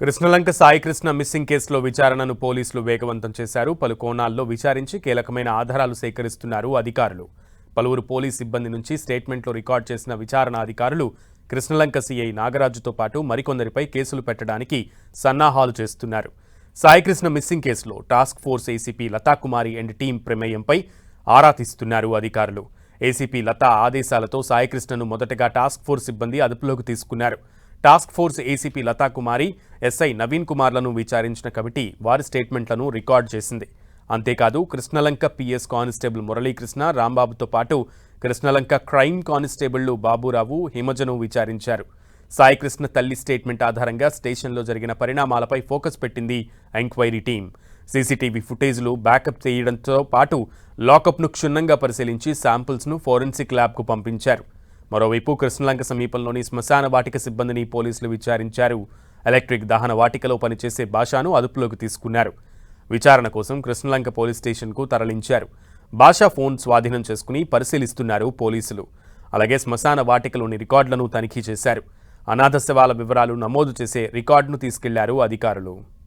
Krishnalanka Sai Krishna missing కేసులో విచారణను పోలీసులు వేగవంతం చేశారు. పలు కోణాల్లో విచారించి కీలకమైన ఆధారాలు సేకరిస్తున్నారు అధికారులు. పలువురు పోలీస్ సిబ్బంది నుంచి స్టేట్మెంట్లో రికార్డ్ చేసిన విచారణ అధికారులు కృష్ణలంక సీఐ నాగరాజుతో పాటు మరికొందరిపై కేసులు పెట్టడానికి సన్నాహాలు చేస్తున్నారు. సాయి కృష్ణ మిస్సింగ్ కేసులో task force ACP Lathakumari and team ప్రమేయంపై ఆరా తీస్తున్నారు అధికారులు. ఏసీపీ లతా ఆదేశాలతో సాయి కృష్ణను మొదటగా టాస్క్ ఫోర్స్ సిబ్బంది అదుపులోకి తీసుకున్నారు. Task force ACP Lathakumari, SI Naveen కుమార్లను విచారించిన కమిటీ వారి స్టేట్మెంట్లను రికార్డు చేసింది. అంతేకాదు కృష్ణలంక పిఎస్ కానిస్టేబుల్ మురళీకృష్ణ, రాంబాబుతో పాటు కృష్ణలంక క్రైమ్ కానిస్టేబుళ్లు బాబురావు, హిమజను విచారించారు. సాయికృష్ణ తల్లి స్టేట్మెంట్ ఆధారంగా స్టేషన్లో జరిగిన పరిణామాలపై ఫోకస్ పెట్టింది ఎంక్వైరీ టీం. సీసీటీవీ ఫుటేజ్లు బ్యాకప్ చేయడంతో పాటు లాకప్ను క్షుణ్ణంగా పరిశీలించి శాంపిల్స్ను ఫోరెన్సిక్ ల్యాబ్కు పంపించారు. మరోవైపు కృష్ణలంక సమీపంలోని శ్మశాన వాటిక సిబ్బందిని పోలీసులు విచారించారు. ఎలక్ట్రిక్ దహన వాటికలో పనిచేసే భాషను అదుపులోకి తీసుకున్నారు. విచారణ కోసం కృష్ణలంక పోలీస్ స్టేషన్కు తరలించారు. భాష ఫోన్ స్వాధీనం చేసుకుని పరిశీలిస్తున్నారు పోలీసులు. అలాగే శ్మశాన వాటికలోని రికార్డులను తనిఖీ చేశారు. అనాథ శవాల వివరాలు నమోదు చేసే రికార్డును తీసుకెళ్లారు అధికారులు.